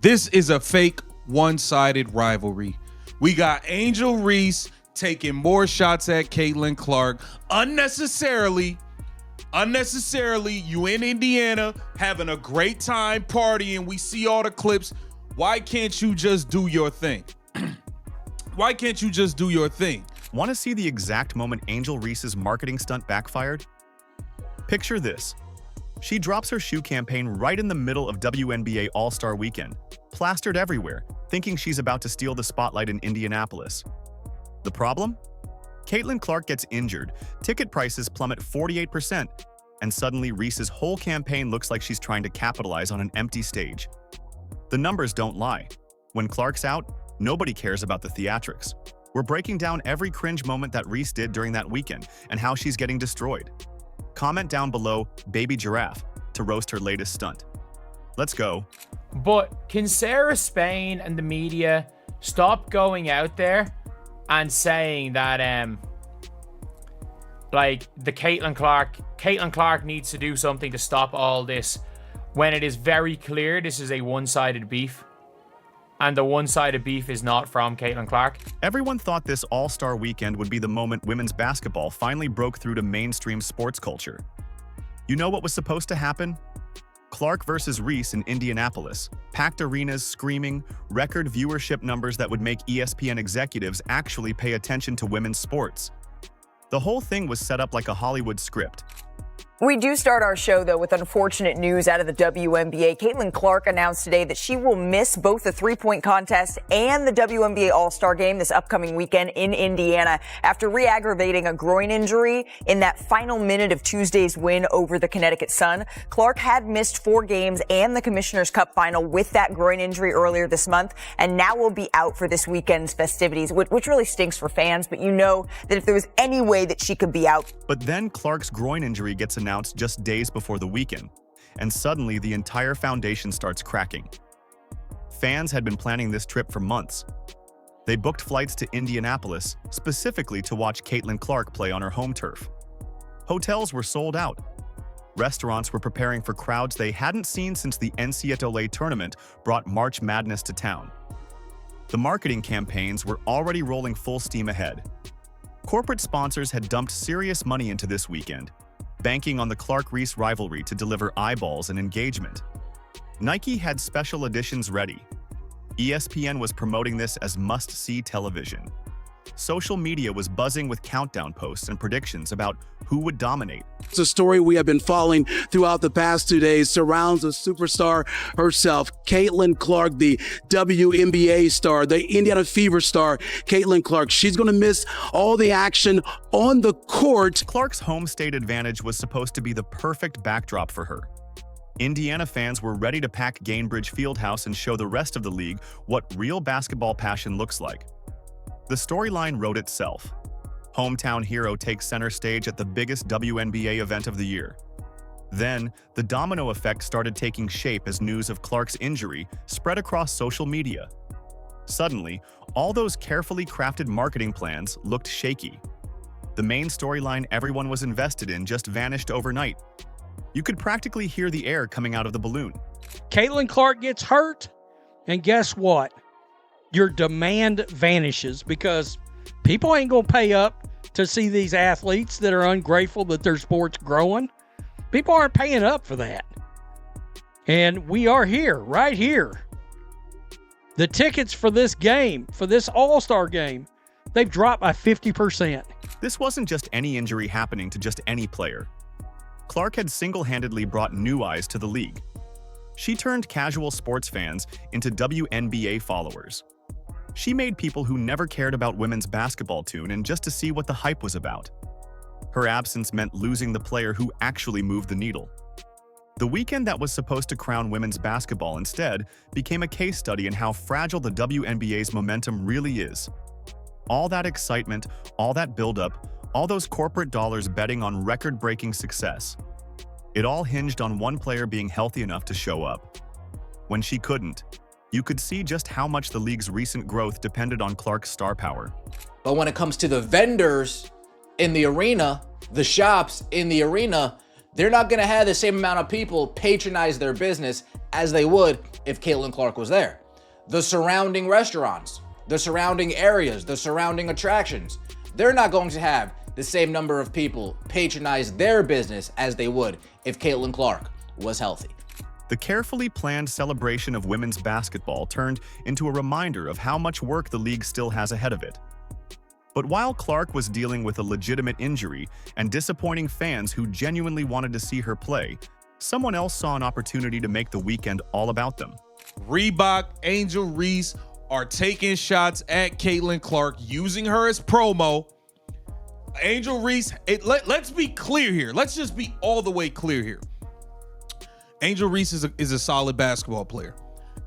This is a fake one-sided rivalry. We got Angel Reese taking more shots at Caitlin Clark unnecessarily. You in Indiana having a great time partying. We see all the clips. Why can't you just do your thing? Why can't you just do your thing? Want to see the exact moment Angel Reese's marketing stunt backfired? Picture this. She drops her shoe campaign right in the middle of WNBA All-Star Weekend, plastered everywhere, thinking she's about to steal the spotlight in Indianapolis. The problem? Caitlin Clark gets injured, ticket prices plummet 48%, and suddenly Reese's whole campaign looks like she's trying to capitalize on an empty stage. The numbers don't lie. When Clark's out, nobody cares about the theatrics. We're breaking down every cringe moment that Reese did during that weekend and how she's getting destroyed. Comment down below Baby Giraffe to roast her latest stunt. Let's go. But can Sarah Spain and the media stop going out there and saying that like the Caitlin Clark needs to do something to stop all this, when it is very clear this is a one-sided beef, and the one-sided beef is not from Caitlin Clark? Everyone thought this All-Star Weekend would be the moment women's basketball finally broke through to mainstream sports culture. You know what was supposed to happen? Clark versus Reese in Indianapolis. Packed arenas, screaming, record viewership numbers that would make ESPN executives actually pay attention to women's sports. The whole thing was set up like a Hollywood script. We do start our show, though, with unfortunate news out of the WNBA. Caitlin Clark announced today that she will miss both the three-point contest and the WNBA All-Star Game this upcoming weekend in Indiana after re-aggravating a groin injury in that final minute of Tuesday's win over the Connecticut Sun. Clark had missed 4 games and the Commissioner's Cup final with that groin injury earlier this month, and now will be out for this weekend's festivities, which really stinks for fans, but you know that if there was any way that she could be out. But then Clark's groin injury gets announced just days before the weekend, and suddenly the entire foundation starts cracking. Fans had been planning this trip for months. They booked flights to Indianapolis specifically to watch Caitlin Clark play on her home turf. Hotels were sold out. Restaurants were preparing for crowds they hadn't seen since the NCAA tournament brought March Madness to town. The marketing campaigns were already rolling full steam ahead. Corporate sponsors had dumped serious money into this weekend, banking on the Clark-Reese rivalry to deliver eyeballs and engagement. Nike had special editions ready. ESPN was promoting this as must-see television. Social media was buzzing with countdown posts and predictions about who would dominate. It's a story we have been following throughout the past 2 days, surrounds the superstar herself, Caitlin Clark, the WNBA star, the Indiana Fever star, Caitlin Clark. She's going to miss all the action on the court. Clark's home state advantage was supposed to be the perfect backdrop for her. Indiana fans were ready to pack Gainbridge Fieldhouse and show the rest of the league what real basketball passion looks like. The storyline wrote itself. Hometown hero takes center stage at the biggest WNBA event of the year. Then, the domino effect started taking shape as news of Clark's injury spread across social media. Suddenly, all those carefully crafted marketing plans looked shaky. The main storyline everyone was invested in just vanished overnight. You could practically hear the air coming out of the balloon. Caitlin Clark gets hurt, and guess what? Your demand vanishes because people ain't going to pay up to see these athletes that are ungrateful that their sport's growing. People aren't paying up for that. And we are here, right here. The tickets for this game, for this All-Star game, they've dropped by 50%. This wasn't just any injury happening to just any player. Clark had single-handedly brought new eyes to the league. She turned casual sports fans into WNBA followers. She made people who never cared about women's basketball tune in just to see what the hype was about. Her absence meant losing the player who actually moved the needle. The weekend that was supposed to crown women's basketball instead became a case study in how fragile the WNBA's momentum really is. All that excitement, all that buildup, all those corporate dollars betting on record-breaking success. It all hinged on one player being healthy enough to show up. When she couldn't, you could see just how much the league's recent growth depended on Clark's star power. But when it comes to the vendors in the arena, the shops in the arena, they're not going to have the same amount of people patronize their business as they would if Caitlin Clark was there. The surrounding restaurants, the surrounding areas, the surrounding attractions, they're not going to have the same number of people patronize their business as they would if Caitlin Clark was healthy. The carefully planned celebration of women's basketball turned into a reminder of how much work the league still has ahead of it. But while Clark was dealing with a legitimate injury and disappointing fans who genuinely wanted to see her play, someone else saw an opportunity to make the weekend all about them. Reebok, Angel Reese are taking shots at Caitlin Clark, using her as promo. Angel Reese, let's be clear here. Let's just be all the way clear here. Angel Reese is a solid basketball player.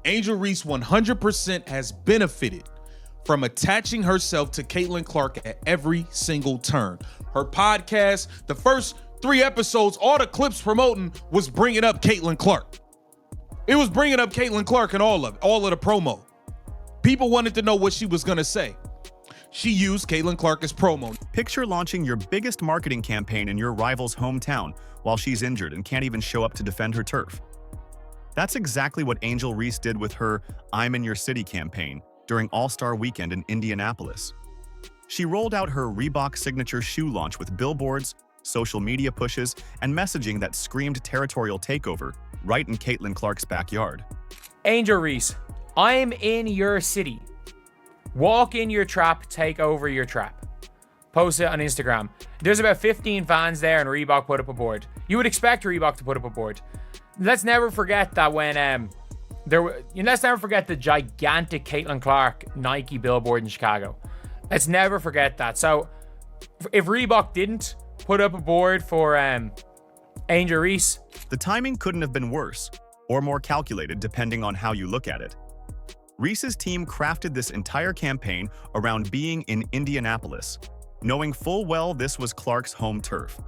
Angel Reese 100% has benefited from attaching herself to Caitlin Clark at every single turn. Her podcast, the first 3 episodes, all the clips promoting was bringing up Caitlin Clark. It was bringing up Caitlin Clark and all of the promo. People wanted to know what she was going to say. She used Caitlin Clark as promo. Picture launching your biggest marketing campaign in your rival's hometown while she's injured and can't even show up to defend her turf. That's exactly what Angel Reese did with her I'm in Your City campaign during All-Star Weekend in Indianapolis. She rolled out her Reebok signature shoe launch with billboards, social media pushes, and messaging that screamed territorial takeover right in Caitlin Clark's backyard. Angel Reese, I'm in your city. Walk in your trap, take over your trap. Post it on Instagram. There's about 15 fans there and Reebok put up a board. You would expect Reebok to put up a board. Let's never forget that when let's never forget the gigantic Caitlin Clark Nike billboard in Chicago. Let's never forget that. So if Reebok didn't put up a board for Angel Reese, the timing couldn't have been worse or more calculated depending on how you look at it. Reese's team crafted this entire campaign around being in Indianapolis, knowing full well this was Clark's home turf.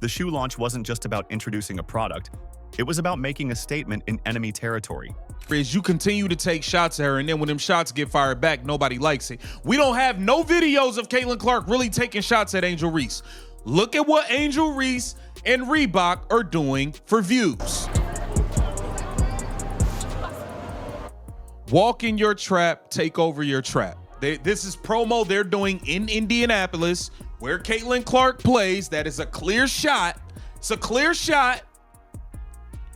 The shoe launch wasn't just about introducing a product, it was about making a statement in enemy territory. Is you continue to take shots at her, and then when them shots get fired back, nobody likes it. We don't have no videos of Caitlin Clark really taking shots at Angel Reese. Look at what Angel Reese and Reebok are doing for views. Walk in your trap, take over your trap. This is promo they're doing in Indianapolis, where Caitlin Clark plays. That is a clear shot. It's a clear shot.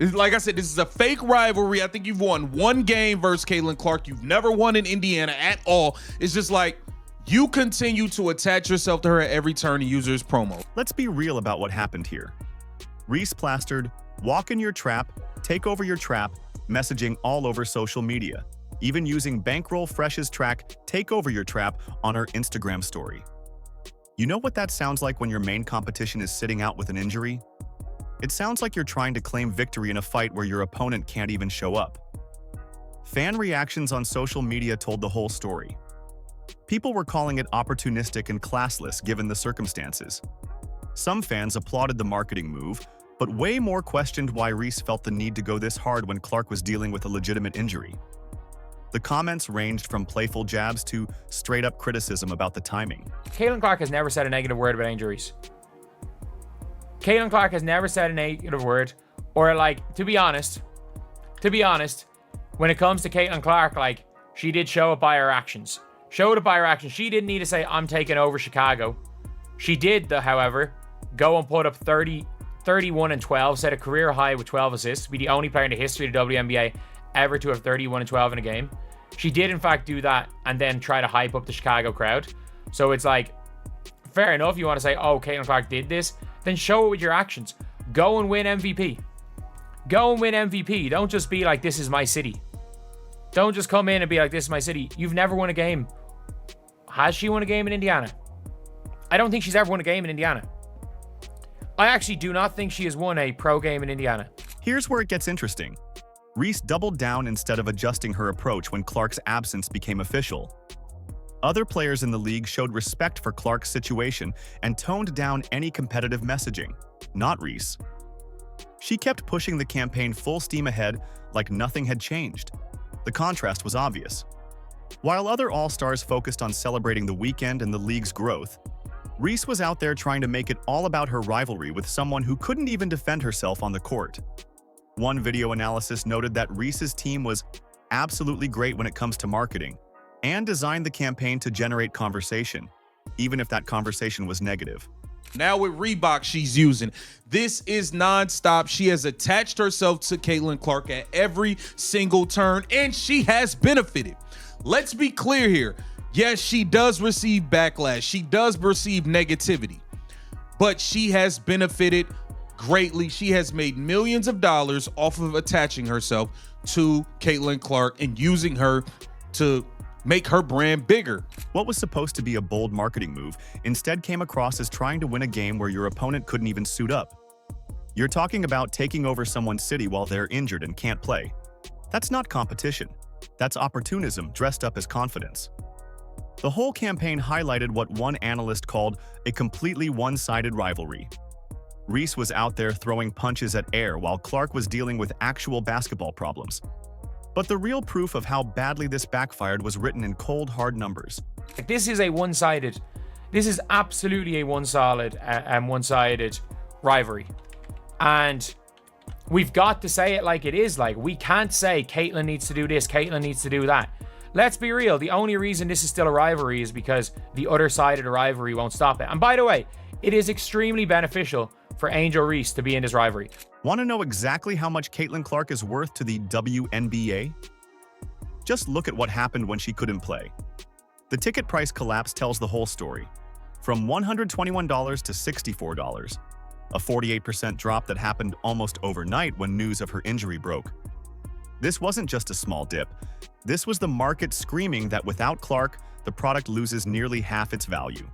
Like I said, this is a fake rivalry. I think you've won 1 game versus Caitlin Clark. You've never won in Indiana at all. It's just like you continue to attach yourself to her at every turn and use her as promo. Let's be real about what happened here. Reese plastered, walk in your trap, take over your trap, messaging all over social media, even using Bankroll Fresh's track, take over your trap, on her Instagram story. You know what that sounds like when your main competition is sitting out with an injury? It sounds like you're trying to claim victory in a fight where your opponent can't even show up. Fan reactions on social media told the whole story. People were calling it opportunistic and classless given the circumstances. Some fans applauded the marketing move, but way more questioned why Reese felt the need to go this hard when Clark was dealing with a legitimate injury. The comments ranged from playful jabs to straight-up criticism about the timing. Caitlin Clark has never said a negative word about Angel Reese. Caitlin Clark has never said a negative word, or like, to be honest, when it comes to Caitlin Clark, like, she did show it by her actions. Showed it by her actions. She didn't need to say, I'm taking over Chicago. She did, however, go and put up 31 and 12, set a career high with 12 assists, be the only player in the history of the WNBA ever to have 31 and 12 in a game. She did, in fact, do that and then try to hype up the Chicago crowd. So it's like, fair enough, you want to say, oh, Caitlin Clark did this, then show it with your actions. Go and win MVP. Go and win MVP. Don't just be like, this is my city. Don't just come in and be like, this is my city. You've never won a game. Has she won a game in Indiana? I don't think she's ever won a game in Indiana. I actually do not think she has won a pro game in Indiana. Here's where it gets interesting. Reese doubled down instead of adjusting her approach when Clark's absence became official. Other players in the league showed respect for Clark's situation and toned down any competitive messaging, not Reese. She kept pushing the campaign full steam ahead like nothing had changed. The contrast was obvious. While other All-Stars focused on celebrating the weekend and the league's growth, Reese was out there trying to make it all about her rivalry with someone who couldn't even defend herself on the court. One video analysis noted that Reese's team was absolutely great when it comes to marketing and designed the campaign to generate conversation, even if that conversation was negative. Now with Reebok she's using, this is nonstop. She has attached herself to Caitlin Clark at every single turn, and she has benefited. Let's be clear here. Yes, she does receive backlash. She does receive negativity, but she has benefited greatly. She has made millions of dollars off of attaching herself to Caitlin Clark and using her to make her brand bigger. What was supposed to be a bold marketing move instead came across as trying to win a game where your opponent couldn't even suit up. You're talking about taking over someone's city while they're injured and can't play. That's not competition. That's opportunism dressed up as confidence. The whole campaign highlighted what one analyst called a completely one-sided rivalry. Reese was out there throwing punches at air while Clark was dealing with actual basketball problems. But the real proof of how badly this backfired was written in cold, hard numbers. This is absolutely a one-sided rivalry. And we've got to say it like it is. Like, we can't say Caitlin needs to do this, Caitlin needs to do that. Let's be real. The only reason this is still a rivalry is because the other side of the rivalry won't stop it. And by the way, it is extremely beneficial for Angel Reese to be in this rivalry. Want to know exactly how much Caitlin Clark is worth to the WNBA? Just look at what happened when she couldn't play. The ticket price collapse tells the whole story. From $121 to $64, a 48% drop that happened almost overnight when news of her injury broke. This wasn't just a small dip. This was the market screaming that without Clark, the product loses nearly half its value.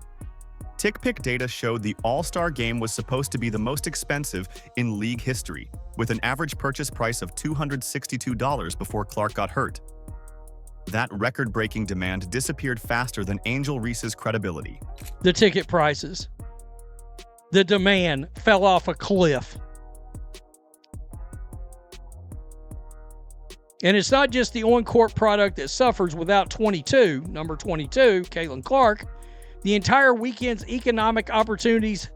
TickPick data showed the All-Star game was supposed to be the most expensive in league history, with an average purchase price of $262 before Clark got hurt. That record-breaking demand disappeared faster than Angel Reese's credibility. The ticket prices. The demand fell off a cliff. And it's not just the on-court product that suffers without number 22, Caitlin Clark. The entire weekend's economic opportunities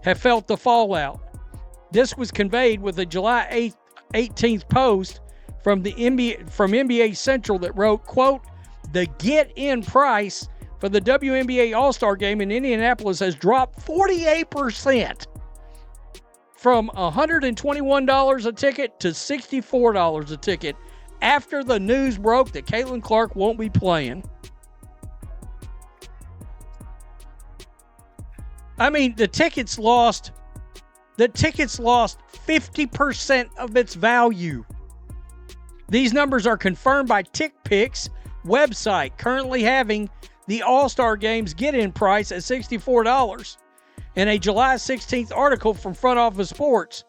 have felt the fallout. This was conveyed with a July 18th post from NBA Central that wrote, quote, "The get-in price for the WNBA All-Star Game in Indianapolis has dropped 48%, from $121 a ticket to $64 a ticket after the news broke that Caitlin Clark won't be playing." I mean, the tickets lost 50% of its value. These numbers are confirmed by TickPick's website, currently having the All-Star Game's get-in price at $64. And a July 16th article from Front Office Sports,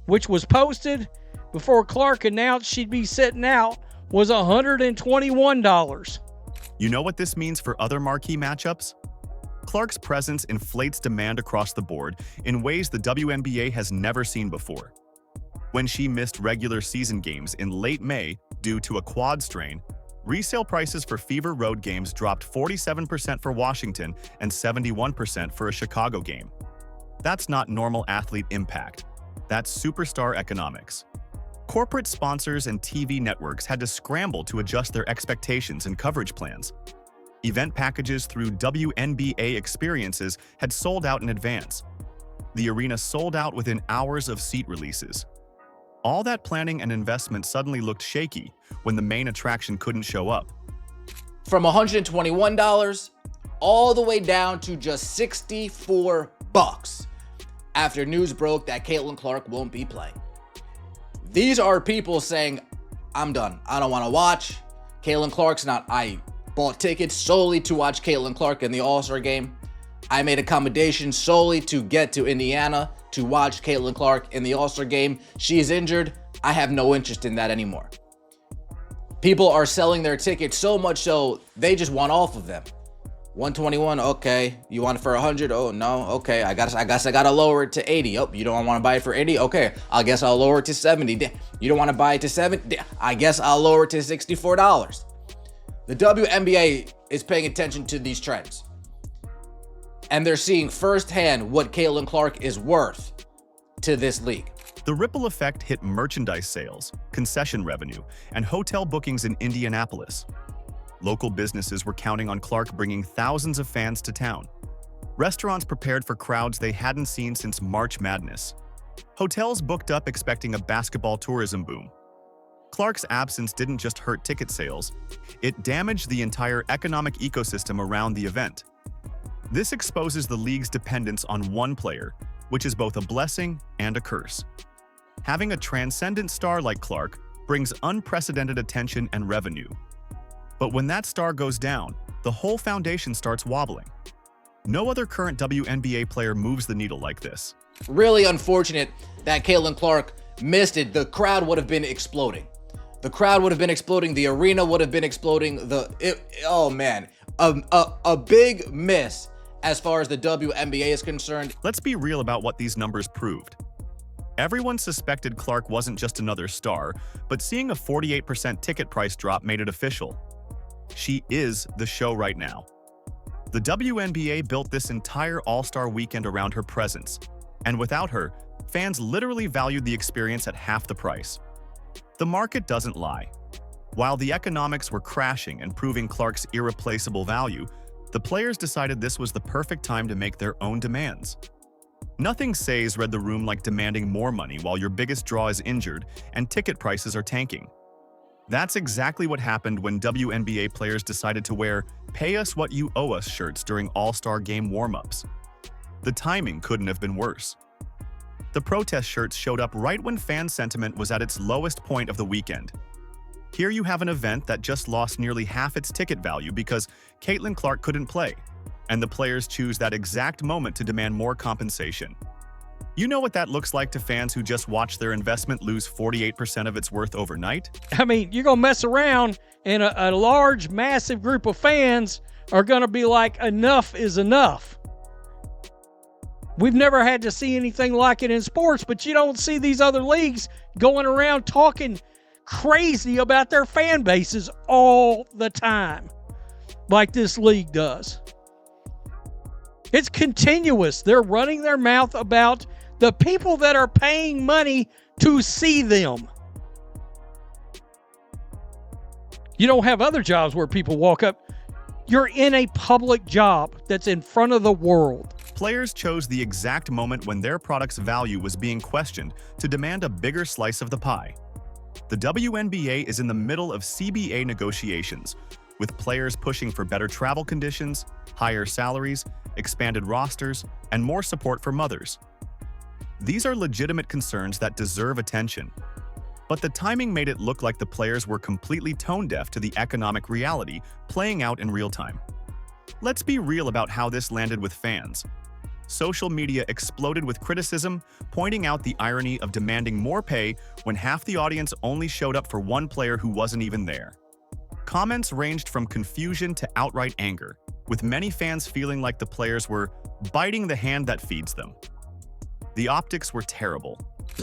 which was posted before Clark announced she'd be sitting out, was $121. You know what this means for other marquee matchups? Clark's presence inflates demand across the board in ways the WNBA has never seen before. When she missed regular season games in late May due to a quad strain, resale prices for Fever Road games dropped 47% for Washington and 71% for a Chicago game. That's not normal athlete impact. That's superstar economics. Corporate sponsors and TV networks had to scramble to adjust their expectations and coverage plans. Event packages through WNBA experiences had sold out in advance. The arena sold out within hours of seat releases. All that planning and investment suddenly looked shaky when the main attraction couldn't show up. From $121 all the way down to just $64 after news broke that Caitlin Clark won't be playing. These are people saying, I'm done. I don't want to watch. Caitlin Clark's not. I bought tickets solely to watch Caitlin Clark in the All-Star game. I made accommodations solely to get to Indiana to watch Caitlin Clark in the All-Star game. She is injured. I have no interest in that anymore. People are selling their tickets so much so they just want off of them. 121, okay. You want it for 100? Oh no, okay. I guess I gotta lower it to 80. Oh, you don't want to buy it for 80? Okay, I guess I'll lower it to 70. You don't want to buy it to 70? I guess I'll lower it to $64. The WNBA is paying attention to these trends. and they're seeing firsthand what Caitlin Clark is worth to this league. The ripple effect hit merchandise sales, concession revenue, and hotel bookings in Indianapolis. Local businesses were counting on Clark bringing thousands of fans to town. Restaurants prepared for crowds they hadn't seen since March Madness. Hotels booked up expecting a basketball tourism boom. Clark's absence didn't just hurt ticket sales, it damaged the entire economic ecosystem around the event. This exposes the league's dependence on one player, which is both a blessing and a curse. Having a transcendent star like Clark brings unprecedented attention and revenue. But when that star goes down, the whole foundation starts wobbling. No other current WNBA player moves the needle like this. Really unfortunate that Caitlin Clark missed it. The crowd would have been exploding. The crowd would have been exploding. The arena would have been exploding. Oh man, a big miss as far as the WNBA is concerned. Let's be real about what these numbers proved. Everyone suspected Clark wasn't just another star, but seeing a 48% ticket price drop made it official. She is the show right now. The WNBA built this entire All-Star weekend around her presence, and without her, fans literally valued the experience at half the price. The market doesn't lie. While the economics were crashing and proving Clark's irreplaceable value, the players decided this was the perfect time to make their own demands. Nothing says read the room like demanding more money while your biggest draw is injured and ticket prices are tanking. That's exactly what happened when WNBA players decided to wear "Pay Us What You Owe Us" shirts during All-Star Game warm-ups. The timing couldn't have been worse. The protest shirts showed up right when fan sentiment was at its lowest point of the weekend. Here you have an event that just lost nearly half its ticket value because Caitlin Clark couldn't play, and the players choose that exact moment to demand more compensation. You know what that looks like to fans who just watched their investment lose 48% of its worth overnight? I mean, you're going to mess around and a large, massive group of fans are going to be like, enough is enough. We've never had to see anything like it in sports, but you don't see these other leagues going around talking crazy about their fan bases all the time like this league does. It's continuous. They're running their mouth about the people that are paying money to see them. You don't have other jobs where people walk up. You're in a public job that's in front of the world. Players chose the exact moment when their product's value was being questioned to demand a bigger slice of the pie. The WNBA is in the middle of CBA negotiations, with players pushing for better travel conditions, higher salaries, expanded rosters, and more support for mothers. These are legitimate concerns that deserve attention. But the timing made it look like the players were completely tone-deaf to the economic reality playing out in real time. Let's be real about how this landed with fans. Social media exploded with criticism, pointing out the irony of demanding more pay when half the audience only showed up for one player who wasn't even there. Comments ranged from confusion to outright anger, with many fans feeling like the players were biting the hand that feeds them. The optics were terrible.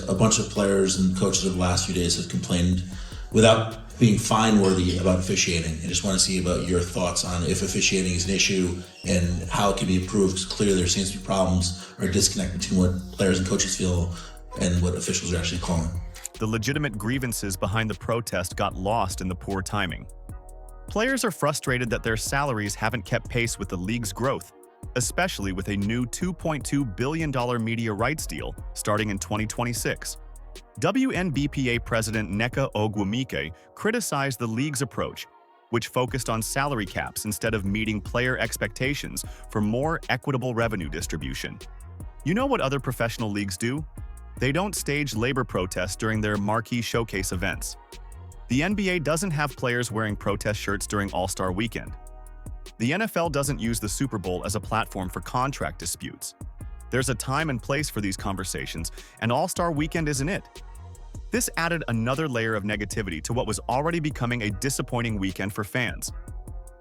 A bunch of players and coaches over the last few days have complained without being fine-worthy about officiating. I just want to see about your thoughts on if officiating is an issue and how it can be improved. Because clearly there seems to be problems or disconnect between what players and coaches feel and what officials are actually calling. The legitimate grievances behind the protest got lost in the poor timing. Players are frustrated that their salaries haven't kept pace with the league's growth, especially with a new $2.2 billion media rights deal starting in 2026. WNBPA President Nneka Ogwumike criticized the league's approach, which focused on salary caps instead of meeting player expectations for more equitable revenue distribution. You know what other professional leagues do? They don't stage labor protests during their marquee showcase events. The NBA doesn't have players wearing protest shirts during All-Star Weekend. The NFL doesn't use the Super Bowl as a platform for contract disputes. There's a time and place for these conversations, and All-Star Weekend isn't it. This added another layer of negativity to what was already becoming a disappointing weekend for fans.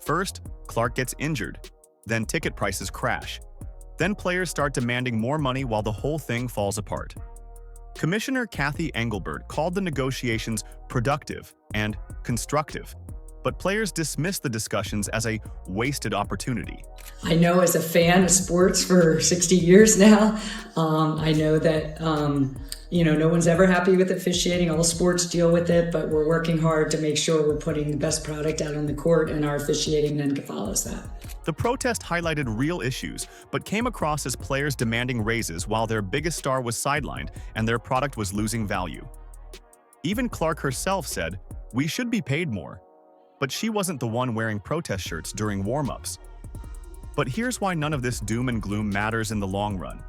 First, Clark gets injured. Then ticket prices crash. Then players start demanding more money while the whole thing falls apart. Commissioner Kathy Engelbert called the negotiations productive and constructive. But players dismiss the discussions as a wasted opportunity. I know as a fan of sports for 60 years now, I know that, no one's ever happy with officiating. All sports deal with it, but we're working hard to make sure we're putting the best product out on the court, and our officiating then follows that. The protest highlighted real issues, but came across as players demanding raises while their biggest star was sidelined and their product was losing value. Even Clark herself said, "We should be paid more." But she wasn't the one wearing protest shirts during warm-ups. But here's why none of this doom and gloom matters in the long run.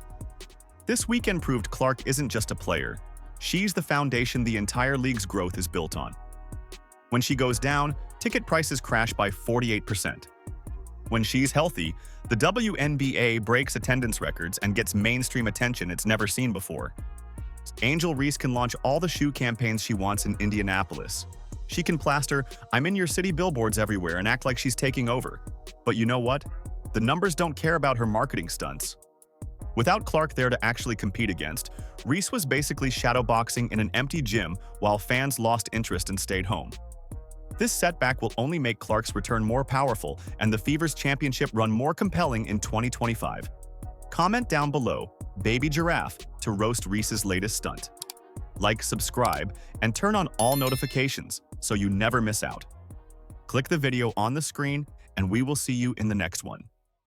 This weekend proved Clark isn't just a player. She's the foundation the entire league's growth is built on. When she goes down, ticket prices crash by 48%. When she's healthy, the WNBA breaks attendance records and gets mainstream attention it's never seen before. Angel Reese can launch all the shoe campaigns she wants in Indianapolis. She can plaster "I'm in your city" billboards everywhere and act like she's taking over. But you know what? The numbers don't care about her marketing stunts. Without Clark there to actually compete against, Reese was basically shadowboxing in an empty gym while fans lost interest and stayed home. This setback will only make Clark's return more powerful and the Fever's championship run more compelling in 2025. Comment down below, "Baby Giraffe," to roast Reese's latest stunt. Like, subscribe, and turn on all notifications so you never miss out. Click the video on the screen, and we will see you in the next one.